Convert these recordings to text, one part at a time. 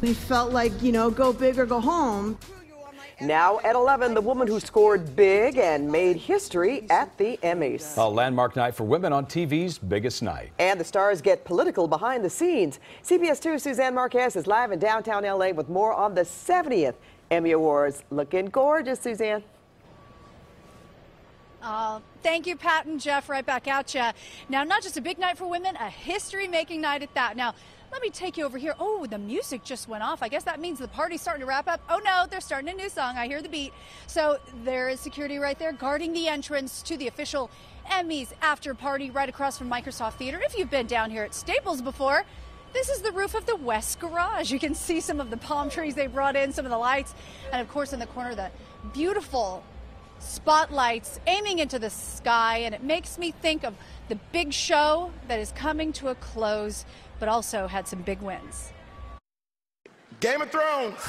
We felt like, go big or go home. Now at 11, the woman who scored big and made history at the Emmys. A landmark night for women on TV's biggest night. And the stars get political behind the scenes. CBS 2's Suzanne Marquez is live in downtown LA with more on the 70th Emmy Awards. Looking gorgeous, Suzanne. Thank you, Pat and Jeff. Right back at you. Now, not just a big night for women, a history-making night at that. Now, let me take you over here. Oh, the music just went off. I guess that means the party's starting to wrap up. Oh, no, they're starting a new song. I hear the beat. So there is security right there guarding the entrance to the official Emmys after party right across from Microsoft Theater. If you've been down here at Staples before, this is the roof of the West Garage. You can see some of the palm trees they brought in, some of the lights, and of course in the corner, the beautiful spotlights aiming into the sky. And it makes me think of the big show that is coming to a close, but also had some big wins. Game of Thrones.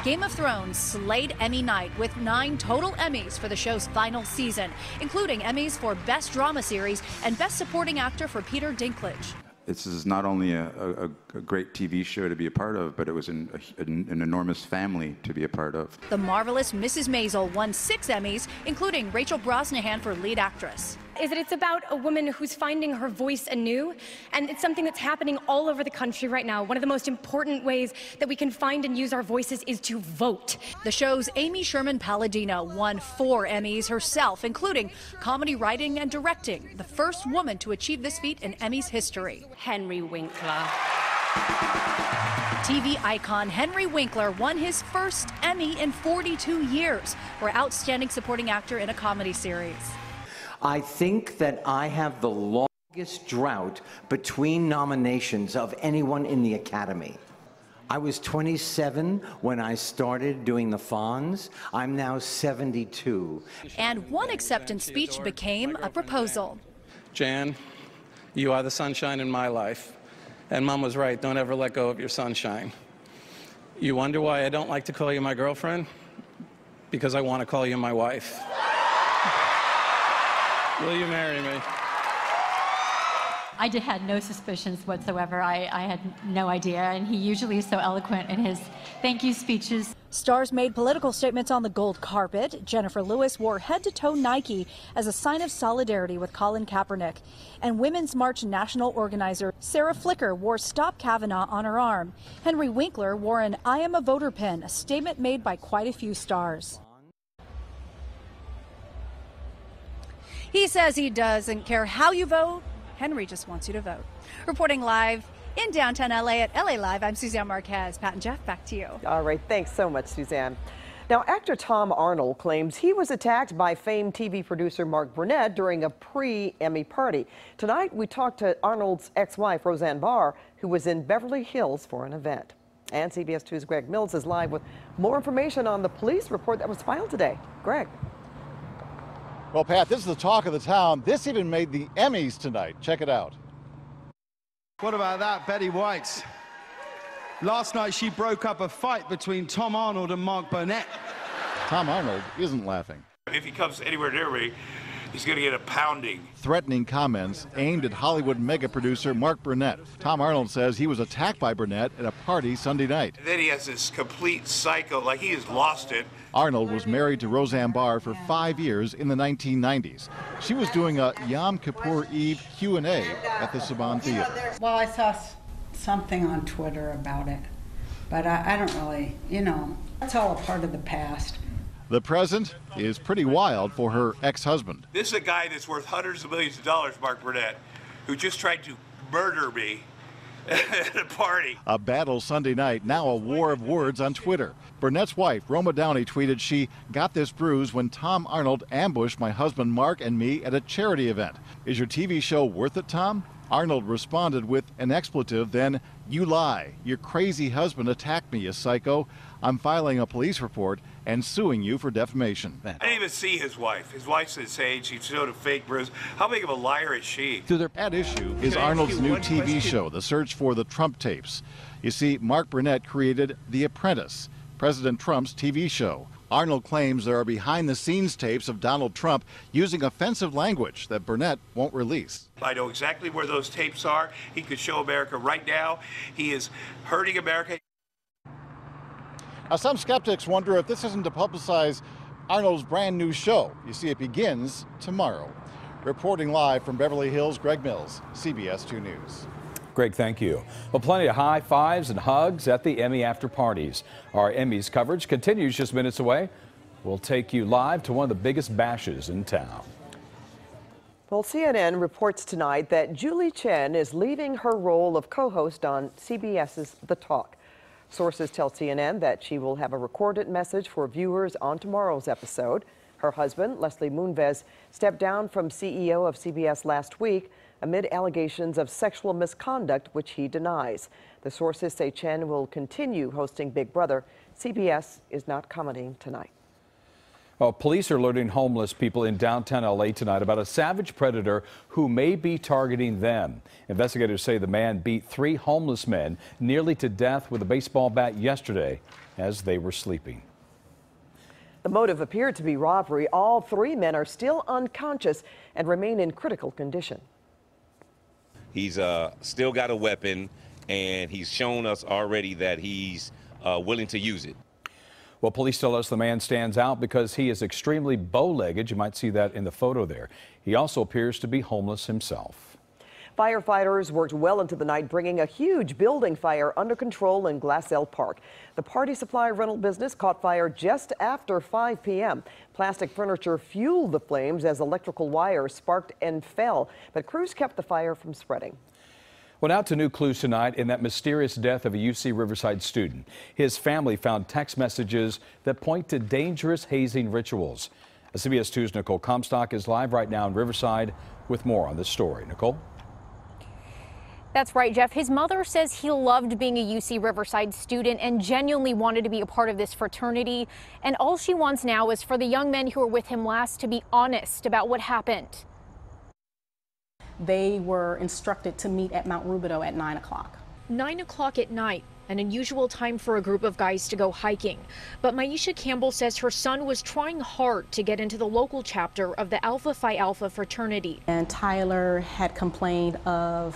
Game of Thrones slayed Emmy night with 9 total Emmys for the show's final season, including Emmys for Best Drama Series and Best Supporting Actor for Peter Dinklage. This is not only a great TV show to be a part of, but it was an enormous family to be a part of. The marvelous Mrs. Maisel won 6 Emmys, including Rachel Brosnahan for lead actress. It's about a woman who's finding her voice anew, and it's something that's happening all over the country right now. One of the most important ways that we can find and use our voices is to vote. The show's Amy Sherman Palladino won 4 Emmys herself, including comedy writing and directing, the first woman to achieve this feat in Emmys history. Henry Winkler. TV icon Henry Winkler won his first Emmy in 42 years for Outstanding Supporting Actor in a Comedy Series. I think that I have the longest drought between nominations of anyone in the Academy. I was 27 when I started doing the Fonz. I'm now 72. And one acceptance speech became a proposal. Jan, you are the sunshine in my life. And Mom was right, don't ever let go of your sunshine. You wonder why I don't like to call you my girlfriend? Because I want to call you my wife. Will you marry me? I had no suspicions whatsoever. I had no idea, and he usually is so eloquent in his thank you speeches. Stars made political statements on the gold carpet. Jennifer Lewis wore head-to-toe Nike as a sign of solidarity with Colin Kaepernick. And Women's March national organizer Sarah Flicker wore Stop Kavanaugh on her arm. Henry Winkler wore an I am a voter pin, a statement made by quite a few stars. He says he doesn't care how you vote. Henry just wants you to vote. Reporting live in downtown LA at LA Live, I'm Suzanne Marquez. Pat and Jeff, back to you. All right, thanks so much, Suzanne. Now, actor Tom Arnold claims he was attacked by famed TV producer Mark Burnett during a pre-Emmy party. Tonight, we talked to Arnold's ex-wife, Roseanne Barr, who was in Beverly Hills for an event. And CBS 2's Greg Mills is live with more information on the police report that was filed today. Greg. Well, Pat, this is the talk of the town. This even made the Emmys tonight. Check it out. What about that, Betty White? Last night she broke up a fight between Tom Arnold and Mark Burnett. Tom Arnold isn't laughing. If he comes anywhere near me, he's going to get a pounding. Threatening comments aimed at Hollywood mega producer Mark Burnett. Tom Arnold says he was attacked by Burnett at a party Sunday night. And then he has this complete psycho, like he has lost it. Arnold was married to Roseanne Barr for 5 years in the 1990s. She was doing a Yom Kippur Eve Q&A at the Saban Theater. Well, I saw something on Twitter about it, but I don't really, that's all a part of the past. The present is pretty wild for her ex-husband. This is a guy that's worth hundreds of millions of dollars, Mark Burnett, who just tried to murder me at a party. A battle Sunday night, now a war of words on Twitter. Burnett's wife, Roma Downey, tweeted she got this bruise when Tom Arnold ambushed my husband Mark and me at a charity event. Is your TV show worth it, Tom? Arnold responded with an expletive, then, you lie. Your crazy husband attacked me, you psycho. I'm filing a police report and suing you for defamation. I didn't even see his wife. His wife's this age. She showed a fake bruise. How big of a liar is she? At issue is Arnold's new TV show, The Search for the Trump Tapes. You see, Mark Burnett created The Apprentice, President Trump's TV show. Arnold claims there are behind-the-scenes tapes of Donald Trump using offensive language that Burnett won't release. I know exactly where those tapes are. He could show America right now. He is hurting America. Now, some skeptics wonder if this isn't to publicize Arnold's brand new show. You see, it begins tomorrow. Reporting live from Beverly Hills, Greg Mills, CBS 2 News. Greg, thank you. Well, plenty of high fives and hugs at the Emmy after parties. Our Emmys coverage continues just minutes away. We'll take you live to one of the biggest bashes in town. Well, CNN reports tonight that Julie Chen is leaving her role of co-host on CBS's The Talk. Sources tell CNN that she will have a recorded message for viewers on tomorrow's episode. Her husband, Leslie Moonves, stepped down from CEO of CBS last week amid allegations of sexual misconduct, which he denies. The sources say Chen will continue hosting Big Brother. CBS is not commenting tonight. Well, police are alerting homeless people in downtown LA tonight about a savage predator who may be targeting them. Investigators say the man beat 3 homeless men nearly to death with a baseball bat yesterday as they were sleeping. The motive appeared to be robbery. All 3 men are still unconscious and remain in critical condition. He's still got a weapon, and he's shown us already that he's willing to use it. Well, police tell us the man stands out because he is extremely bow-legged. You might see that in the photo there. He also appears to be homeless himself. Firefighters worked well into the night, bringing a huge building fire under control in Glassell Park. The party supply rental business caught fire just after 5 p.m. Plastic furniture fueled the flames as electrical wires sparked and fell, but crews kept the fire from spreading. Well, now to new clues tonight in that mysterious death of a UC Riverside student. His family found text messages that point to dangerous hazing rituals. CBS 2's Nicole Comstock is live right now in Riverside with more on this story. Nicole? That's right, Jeff. His mother says he loved being a UC Riverside student and genuinely wanted to be a part of this fraternity. And all she wants now is for the young men who were with him last to be honest about what happened. They were instructed to meet at Mount Rubidoux at 9 o'clock. 9 o'clock at night, an unusual time for a group of guys to go hiking. But Maisha Campbell says her son was trying hard to get into the local chapter of the Alpha Phi Alpha fraternity. And Tyler had complained of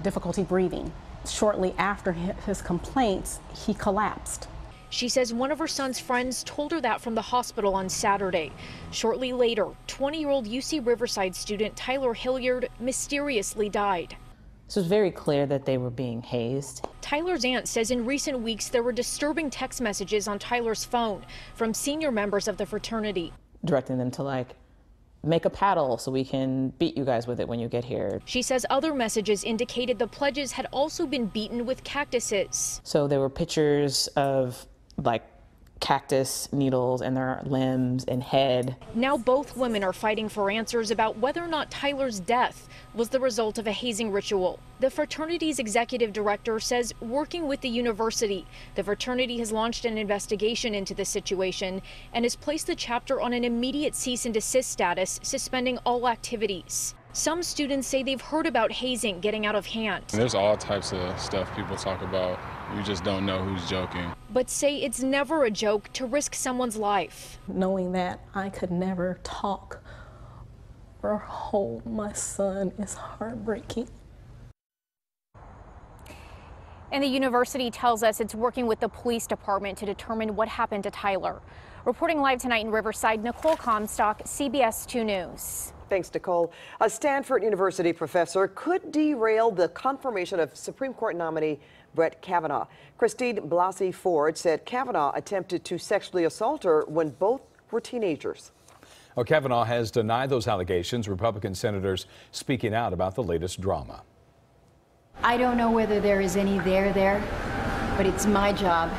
difficulty breathing. Shortly after his complaints, he collapsed. She says one of her son's friends told her that from the hospital on Saturday. Shortly later, 20-year-old UC Riverside student Tyler Hilliard mysteriously died. So it's very clear that they were being hazed. Tyler's aunt says in recent weeks there were disturbing text messages on Tyler's phone from senior members of the fraternity. Directing them to make a paddle so we can beat you guys with it when you get here. She says other messages indicated the pledges had also been beaten with cactuses. So there were pictures of cactus needles in their limbs and head. Now both women are fighting for answers about whether or not Tyler's death was the result of a hazing ritual. The fraternity's executive director says working with the university, the fraternity has launched an investigation into the situation and has placed the chapter on an immediate cease and desist status, suspending all activities. Some students say they've heard about hazing getting out of hand. There's all types of stuff people talk about. You just don't know who's joking. But say it's never a joke to risk someone's life. Knowing that I could never talk or hold my son is heartbreaking. And the university tells us it's working with the police department to determine what happened to Tyler. Reporting live tonight in Riverside, Nicole Comstock, CBS 2 News. Thanks, Nicole. A Stanford University professor could derail the confirmation of Supreme Court nominee Brett Kavanaugh. Christine Blasey Ford said Kavanaugh attempted to sexually assault her when both were teenagers. Well, Kavanaugh has denied those allegations. Republican senators speaking out about the latest drama. I don't know whether there is any there, but it's my job,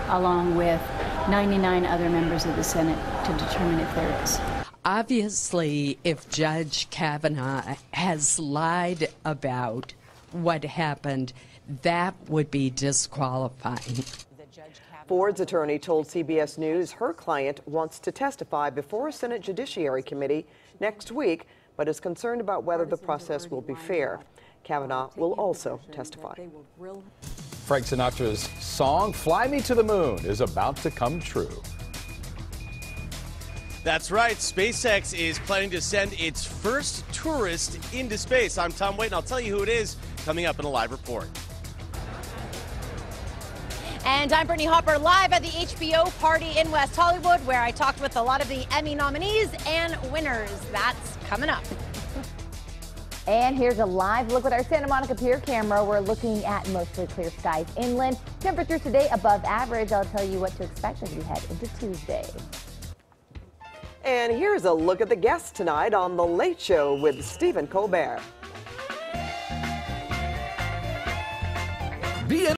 along with 99 other members of the Senate, to determine if there is. Obviously, if Judge Kavanaugh has lied about what happened, that would be disqualifying. Ford's attorney told CBS News her client wants to testify before a Senate Judiciary Committee next week, but is concerned about whether the process will be fair. Kavanaugh will also testify. Frank Sinatra's song, Fly Me to the Moon, is about to come true. That's right. SpaceX is planning to send its first tourist into space. I'm Tom Waite, and I'll tell you who it is coming up in a live report. And I'm Brittany Hopper, live at the HBO party in West Hollywood, where I talked with a lot of the Emmy nominees and winners. That's coming up. And here's a live look with our Santa Monica Pier camera. We're looking at mostly clear skies inland. Temperatures today above average. I'll tell you what to expect as we head into Tuesday. And here's a look at the guests tonight on The Late Show with Stephen Colbert.